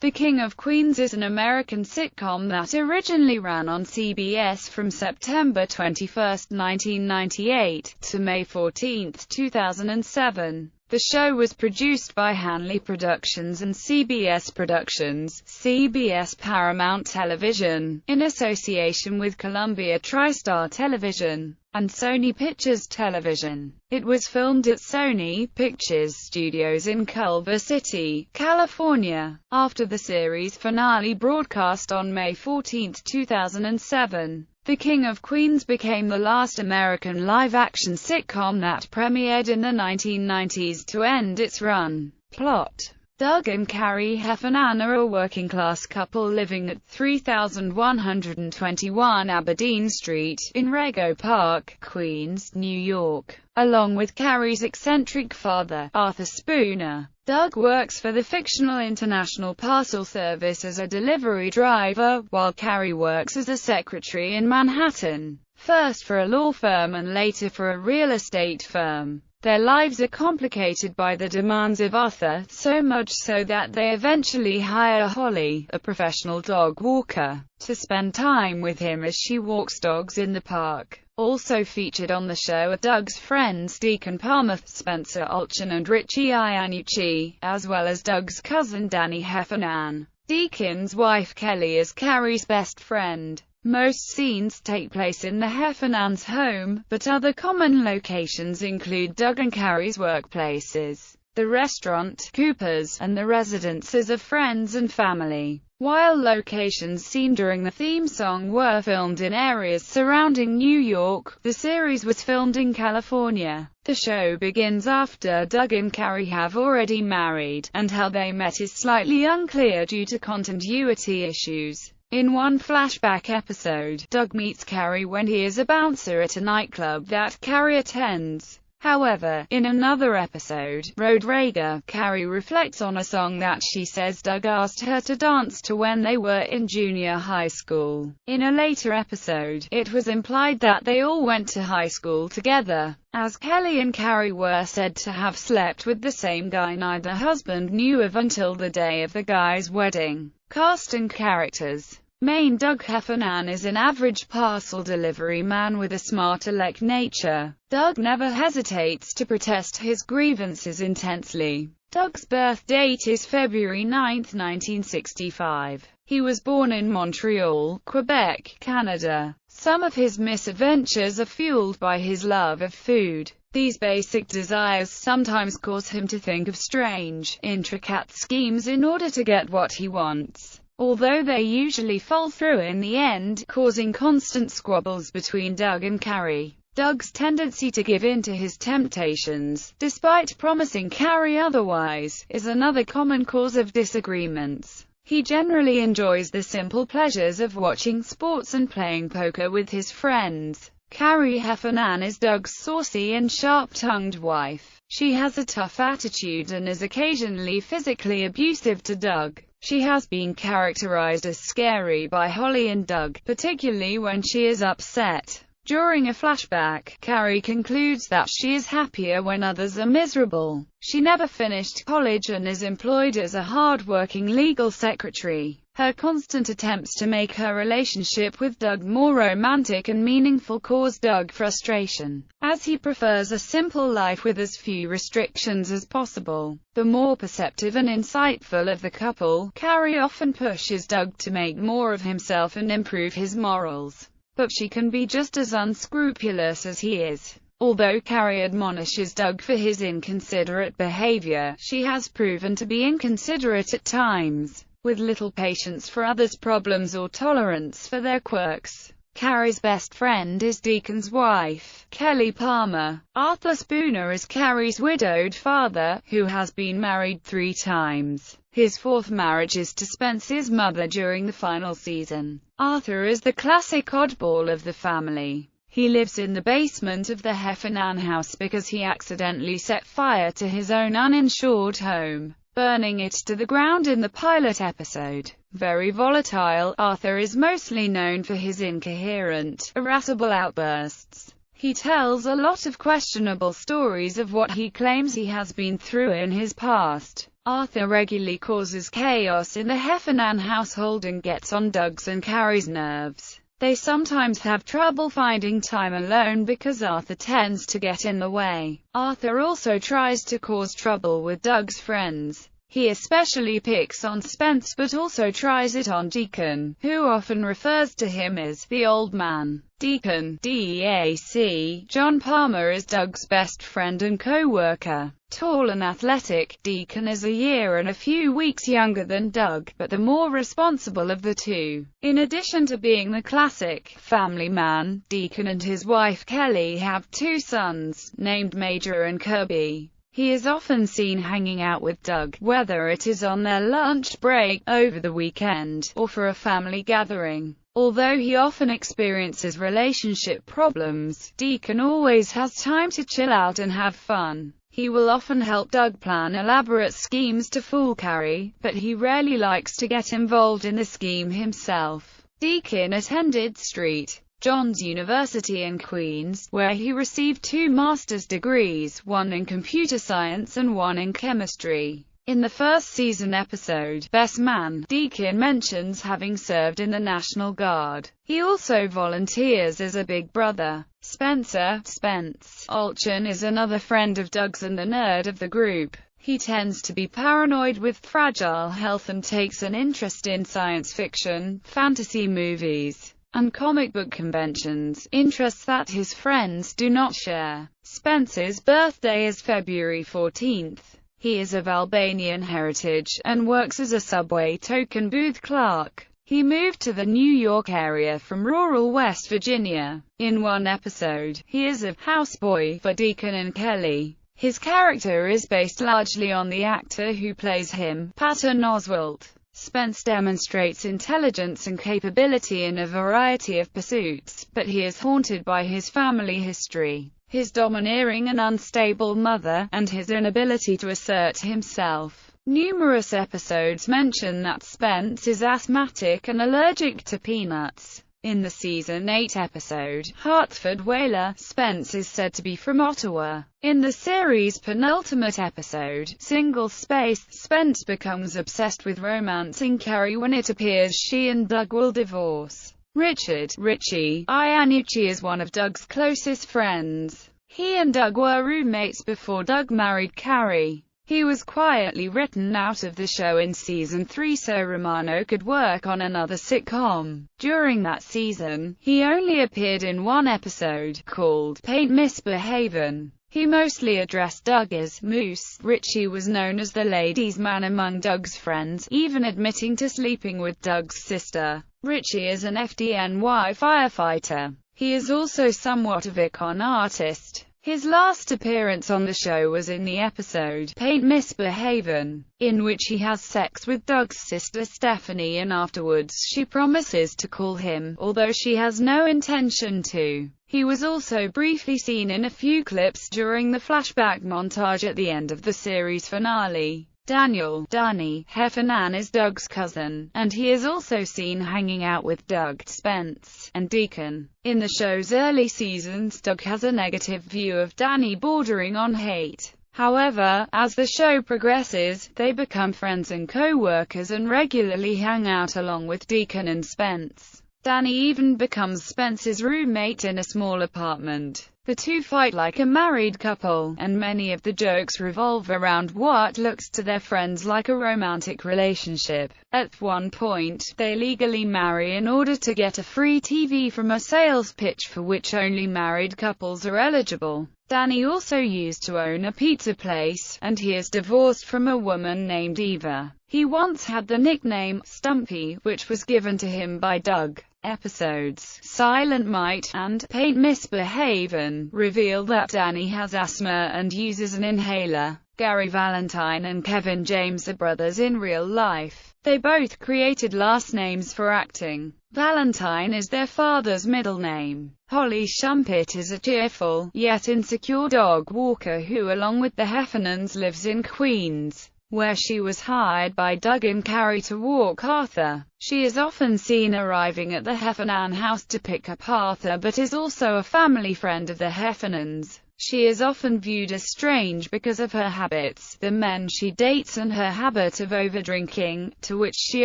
The King of Queens is an American sitcom that originally ran on CBS from September 21, 1998, to May 14, 2007. The show was produced by Hanley Productions and CBS Productions, CBS Paramount Television, in association with Columbia TriStar Television, and Sony Pictures Television. It was filmed at Sony Pictures Studios in Culver City, California. After the series finale broadcast on May 14, 2007, The King of Queens became the last American live-action sitcom that premiered in the 1990s to end its run. Plot: Doug and Carrie Heffernan are a working-class couple living at 3121 Aberdeen Street, in Rego Park, Queens, New York, along with Carrie's eccentric father, Arthur Spooner. Doug works for the fictional International Parcel Service as a delivery driver, while Carrie works as a secretary in Manhattan, first for a law firm and later for a real estate firm. Their lives are complicated by the demands of Arthur, so much so that they eventually hire Holly, a professional dog walker, to spend time with him as she walks dogs in the park. Also featured on the show are Doug's friends Deacon Palmer, Spencer Olchin and Richie Iannucci, as well as Doug's cousin Danny Heffernan. Deacon's wife Kelly is Carrie's best friend. Most scenes take place in the Heffernans' home, but other common locations include Doug and Carrie's workplaces, the restaurant, Cooper's, and the residences of friends and family. While locations seen during the theme song were filmed in areas surrounding New York, the series was filmed in California. The show begins after Doug and Carrie have already married, and how they met is slightly unclear due to continuity issues. In one flashback episode, Doug meets Carrie when he is a bouncer at a nightclub that Carrie attends. However, in another episode, Road Rager, Carrie reflects on a song that she says Doug asked her to dance to when they were in junior high school. In a later episode, it was implied that they all went to high school together, as Kelly and Carrie were said to have slept with the same guy neither husband knew of until the day of the guy's wedding. Cast and characters. Main Doug Heffernan is an average parcel delivery man with a smart-aleck nature. Doug never hesitates to protest his grievances intensely. Doug's birth date is February 9, 1965. He was born in Montreal, Quebec, Canada. Some of his misadventures are fueled by his love of food. These basic desires sometimes cause him to think of strange, intricate schemes in order to get what he wants, although they usually fall through in the end, causing constant squabbles between Doug and Carrie. Doug's tendency to give in to his temptations, despite promising Carrie otherwise, is another common cause of disagreements. He generally enjoys the simple pleasures of watching sports and playing poker with his friends. Carrie Heffernan is Doug's saucy and sharp-tongued wife. She has a tough attitude and is occasionally physically abusive to Doug. She has been characterized as scary by Holly and Doug, particularly when she is upset. During a flashback, Carrie concludes that she is happier when others are miserable. She never finished college and is employed as a hard-working legal secretary. Her constant attempts to make her relationship with Doug more romantic and meaningful cause Doug frustration, as he prefers a simple life with as few restrictions as possible. The more perceptive and insightful of the couple, Carrie often pushes Doug to make more of himself and improve his morals, but she can be just as unscrupulous as he is. Although Carrie admonishes Doug for his inconsiderate behavior, she has proven to be inconsiderate at times, with little patience for others' problems or tolerance for their quirks. Carrie's best friend is Deacon's wife, Kelly Palmer. Arthur Spooner is Carrie's widowed father, who has been married 3 times. His 4th marriage is to Spencer's mother during the final season. Arthur is the classic oddball of the family. He lives in the basement of the Heffernan house because he accidentally set fire to his own uninsured home, burning it to the ground in the pilot episode. Very volatile, Arthur is mostly known for his incoherent, irascible outbursts. He tells a lot of questionable stories of what he claims he has been through in his past. Arthur regularly causes chaos in the Heffernan household and gets on Doug's and Carrie's nerves. They sometimes have trouble finding time alone because Arthur tends to get in the way. Arthur also tries to cause trouble with Doug's friends. He especially picks on Spence but also tries it on Deacon, who often refers to him as the old man. Deacon, D-E-A-C, John Palmer is Doug's best friend and co-worker. Tall and athletic, Deacon is a year and a few weeks younger than Doug, but the more responsible of the two. In addition to being the classic family man, Deacon and his wife Kelly have two sons, named Major and Kirby. He is often seen hanging out with Doug, whether it is on their lunch break, over the weekend, or for a family gathering. Although he often experiences relationship problems, Deacon always has time to chill out and have fun. He will often help Doug plan elaborate schemes to fool Carrie, but he rarely likes to get involved in the scheme himself. Deacon attended St. John's University in Queens, where he received 2 master's degrees, one in computer science and one in chemistry. In the first season episode, Best Man, Deacon mentions having served in the National Guard. He also volunteers as a big brother. Spencer, Spence Olchin, is another friend of Doug's and the nerd of the group. He tends to be paranoid with fragile health and takes an interest in science fiction, fantasy movies, and comic book conventions, interests that his friends do not share. Spence's birthday is February 14th. He is of Albanian heritage, and works as a subway token booth clerk. He moved to the New York area from rural West Virginia. In one episode, he is a houseboy for Deacon and Kelly. His character is based largely on the actor who plays him, Patton Oswalt. Spence demonstrates intelligence and capability in a variety of pursuits, but he is haunted by his family history, his domineering and unstable mother, and his inability to assert himself. Numerous episodes mention that Spence is asthmatic and allergic to peanuts. In the Season 8 episode, Hartford Whaler, Spence is said to be from Ottawa. In the series' penultimate episode, Single Space, Spence becomes obsessed with romancing Carrie when it appears she and Doug will divorce. Richie Iannucci is one of Doug's closest friends. He and Doug were roommates before Doug married Carrie. He was quietly written out of the show in Season 3 so Romano could work on another sitcom. During that season, he only appeared in one episode, called Paint Misbehavin'. He mostly addressed Doug as Moose. Richie was known as the ladies' man among Doug's friends, even admitting to sleeping with Doug's sister. Richie is an FDNY firefighter. He is also somewhat of a con artist. His last appearance on the show was in the episode Paint Misbehavin', in which he has sex with Doug's sister Stephanie and afterwards she promises to call him, although she has no intention to. He was also briefly seen in a few clips during the flashback montage at the end of the series finale. Danny Heffernan is Doug's cousin, and he is also seen hanging out with Doug, Spence, and Deacon. In the show's early seasons, Doug has a negative view of Danny bordering on hate. However, as the show progresses, they become friends and co-workers and regularly hang out along with Deacon and Spence. Danny even becomes Spence's roommate in a small apartment. The two fight like a married couple, and many of the jokes revolve around what looks to their friends like a romantic relationship. At one point, they legally marry in order to get a free TV from a sales pitch for which only married couples are eligible. Danny also used to own a pizza place, and he is divorced from a woman named Eva. He once had the nickname Stumpy, which was given to him by Doug. Episodes Silent Might and Paint Misbehavin' reveal that Danny has asthma and uses an inhaler. Gary Valentine and Kevin James are brothers in real life. They both created last names for acting. Valentine is their father's middle name. Holly Shumpert is a cheerful, yet insecure dog walker who, along with the Heffernans, lives in Queens, where she was hired by Doug and Carrie to walk Arthur. She is often seen arriving at the Heffernan house to pick up Arthur but is also a family friend of the Heffernans. She is often viewed as strange because of her habits, the men she dates and her habit of overdrinking, to which she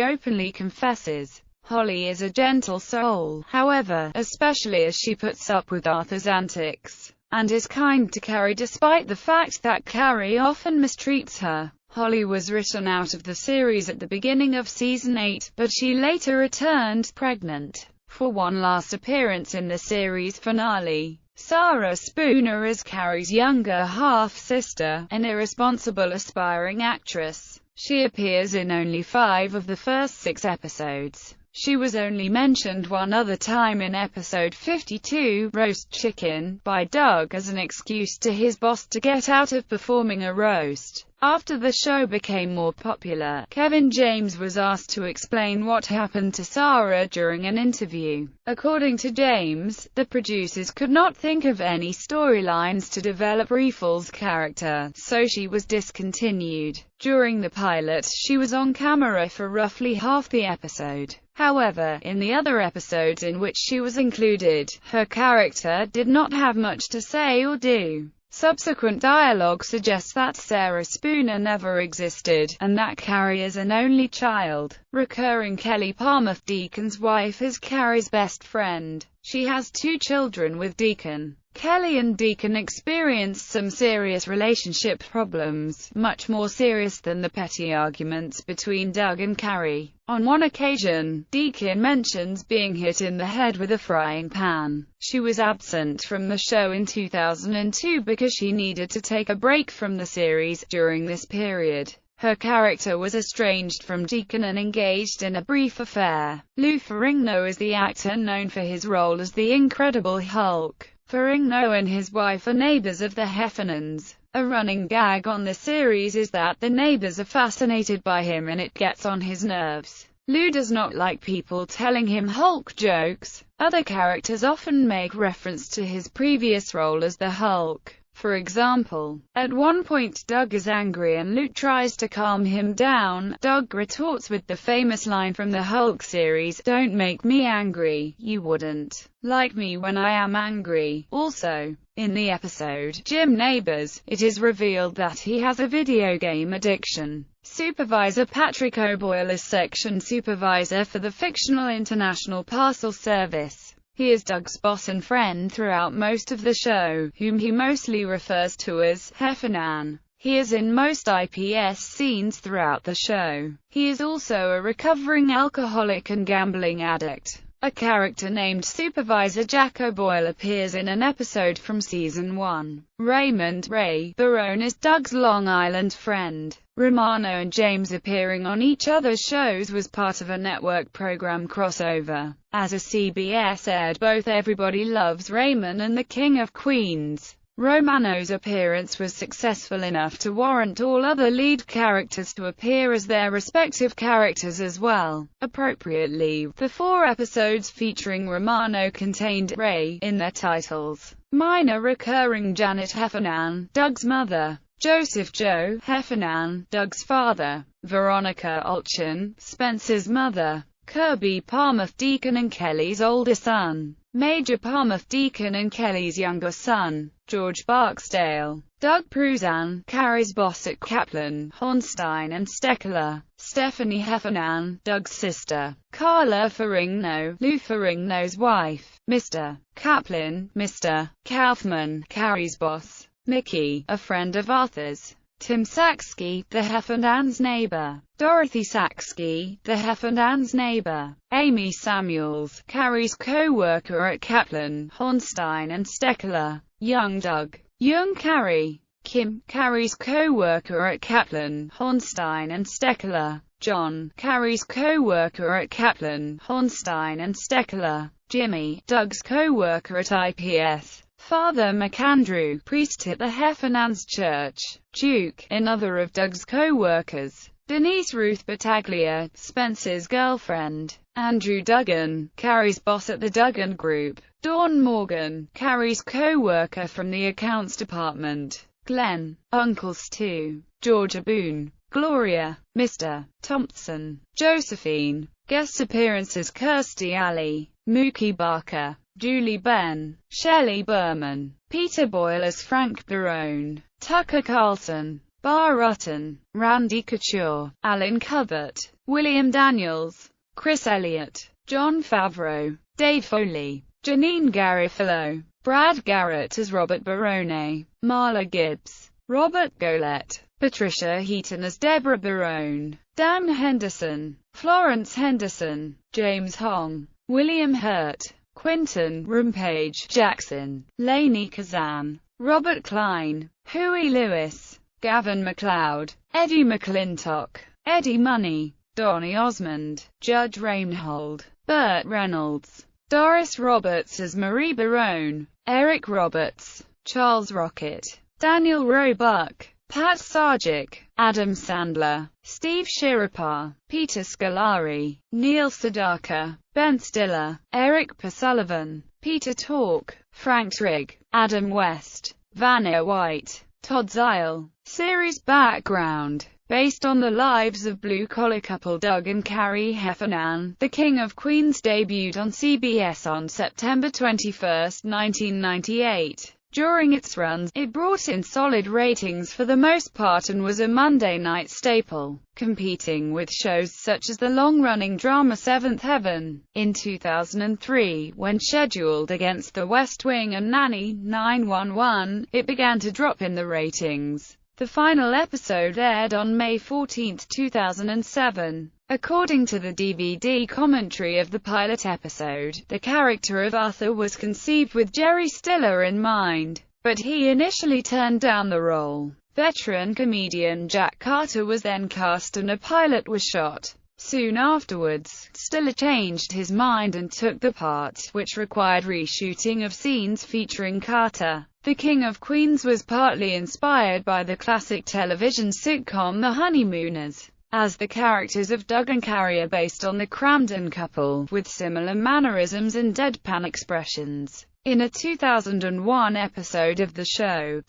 openly confesses. Holly is a gentle soul, however, especially as she puts up with Arthur's antics, and is kind to Carrie despite the fact that Carrie often mistreats her. Holly was written out of the series at the beginning of season 8, but she later returned pregnant for one last appearance in the series finale. Sarah Spooner is Carrie's younger half-sister, an irresponsible aspiring actress. She appears in only 5 of the first 6 episodes. She was only mentioned one other time in episode 52, Roast Chicken, by Doug as an excuse to his boss to get out of performing a roast. After the show became more popular, Kevin James was asked to explain what happened to Sarah during an interview. According to James, the producers could not think of any storylines to develop Rieffel's character, so she was discontinued. During the pilot, she was on camera for roughly half the episode. However, in the other episodes in which she was included, her character did not have much to say or do. Subsequent dialogue suggests that Sarah Spooner never existed, and that Carrie is an only child. Recurring Kelly Palmer, Deacon's wife, is Carrie's best friend. She has 2 children with Deacon. Kelly and Deacon experienced some serious relationship problems, much more serious than the petty arguments between Doug and Carrie. On one occasion, Deacon mentions being hit in the head with a frying pan. She was absent from the show in 2002 because she needed to take a break from the series during this period. Her character was estranged from Deacon and engaged in a brief affair. Lou Ferrigno is the actor known for his role as the Incredible Hulk. Ferrigno and his wife are neighbors of the Heffernans. A running gag on the series is that the neighbors are fascinated by him and it gets on his nerves. Lou does not like people telling him Hulk jokes. Other characters often make reference to his previous role as the Hulk. For example, at one point Doug is angry and Lou tries to calm him down. Doug retorts with the famous line from the Hulk series, "Don't make me angry, you wouldn't like me when I am angry." Also, in the episode Jim Neighbors, it is revealed that he has a video game addiction. Supervisor Patrick O'Boyle is section supervisor for the fictional International Parcel Service. He is Doug's boss and friend throughout most of the show, whom he mostly refers to as Heffernan. He is in most IPS scenes throughout the show. He is also a recovering alcoholic and gambling addict. A character named Supervisor Jack O'Boyle appears in an episode from Season 1. Raymond Ray Barone is Doug's Long Island friend. Romano and James appearing on each other's shows was part of a network program crossover. As a CBS aired both Everybody Loves Raymond and The King of Queens. Romano's appearance was successful enough to warrant all other lead characters to appear as their respective characters as well. Appropriately, the 4 episodes featuring Romano contained Ray in their titles. Minor recurring Janet Heffernan, Doug's mother. Joseph Joe Heffernan, Doug's father. Veronica Olchin, Spencer's mother. Kirby Palmer, Deacon and Kelly's older son. Major Palmer, Deacon and Kelly's younger son. George Barksdale. Doug Pruzan, Carrie's boss at Kaplan, Hornstein and Steckler. Stephanie Heffernan, Doug's sister. Carla Ferrigno, Lou Ferrigno's wife. Mr. Kaplan, Mr. Kaufman, Carrie's boss. Mickey, a friend of Arthur's. Tim Saxke, the Heffernans' neighbor. Dorothy Saxke, the Heffernans' neighbor. Amy Samuels, Carrie's co-worker at Kaplan, Hornstein and Steckler. Young Doug. Young Carrie. Kim, Carrie's co-worker at Kaplan, Hornstein and Steckler. John, Carrie's co-worker at Kaplan, Hornstein and Steckler. Jimmy, Doug's co-worker at IPS. Father McAndrew, priest at the Heffernans Church. Duke, another of Doug's co-workers. Denise Ruth Battaglia, Spencer's girlfriend. Andrew Duggan, Carrie's boss at the Duggan Group. Dawn Morgan, Carrie's co-worker from the accounts department. Glenn, Uncle Stu. Georgia Boone. Gloria, Mr. Thompson. Josephine. Guest appearances Kirstie Alley. Mookie Barker. Julie Benn, Shelley Berman, Peter Boyle as Frank Barone, Tucker Carlson, Bar Rutten, Randy Couture, Alan Cuthbert, William Daniels, Chris Elliott, Jon Favreau, Dave Foley, Janine Garofalo, Brad Garrett as Robert Barone, Marla Gibbs, Robert Golett, Patricia Heaton as Deborah Barone, Dan Henderson, Florence Henderson, James Hong, William Hurt, Quinton Rampage Jackson, Lainey Kazan, Robert Klein, Huey Lewis, Gavin MacLeod, Eddie McClintock, Eddie Money, Donny Osmond, Judge Reinhold, Burt Reynolds, Doris Roberts as Marie Barone, Eric Roberts, Charles Rocket, Daniel Roebuck, Pat Sargic, Adam Sandler, Steve Shirapar, Peter Scolari, Neil Sedaka, Ben Stiller, Eric Persullivan, Peter Tork, Frank Trigg, Adam West, Vanna White, Todd Zile. Series background: based on the lives of blue-collar couple Doug and Carrie Heffernan, The King of Queens debuted on CBS on September 21, 1998. During its run, it brought in solid ratings for the most part and was a Monday night staple, competing with shows such as the long-running drama Seventh Heaven. In 2003, when scheduled against The West Wing and Nanny 911, it began to drop in the ratings. The final episode aired on May 14, 2007. According to the DVD commentary of the pilot episode, the character of Arthur was conceived with Jerry Stiller in mind, but he initially turned down the role. Veteran comedian Jack Carter was then cast and a pilot was shot. Soon afterwards, Stiller changed his mind and took the part, which required reshooting of scenes featuring Carter. The King of Queens was partly inspired by the classic television sitcom The Honeymooners, as the characters of Doug and Carrie are based on the Cramden couple, with similar mannerisms and deadpan expressions. In a 2001 episode of the show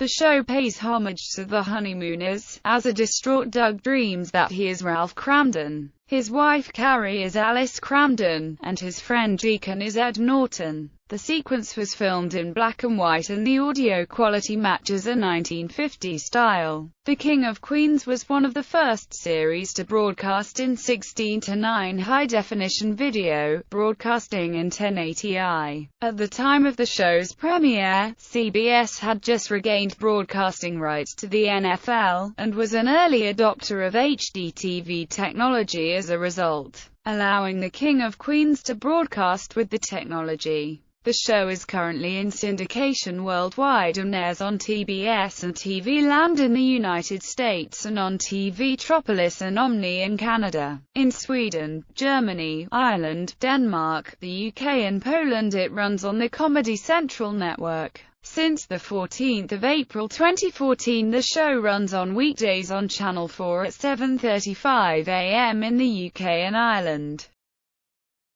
pays homage to The Honeymooners, as a distraught Doug dreams that he is Ralph Cramden. His wife Carrie is Alice Cramden, and his friend Deacon is Ed Norton. The sequence was filmed in black and white and the audio quality matches a 1950s style. The King of Queens was one of the first series to broadcast in 16:9 high-definition video, broadcasting in 1080i. At the time of the show's premiere, CBS had just regained broadcasting rights to the NFL, and was an early adopter of HDTV technology as a result, allowing The King of Queens to broadcast with the technology. The show is currently in syndication worldwide and airs on TBS and TV Land in the United States and on TV Tropolis and Omni in Canada. In Sweden, Germany, Ireland, Denmark, the UK and Poland it runs on the Comedy Central network. Since the 14th of April 2014 the show runs on weekdays on Channel 4 at 7:35 a.m. in the UK and Ireland.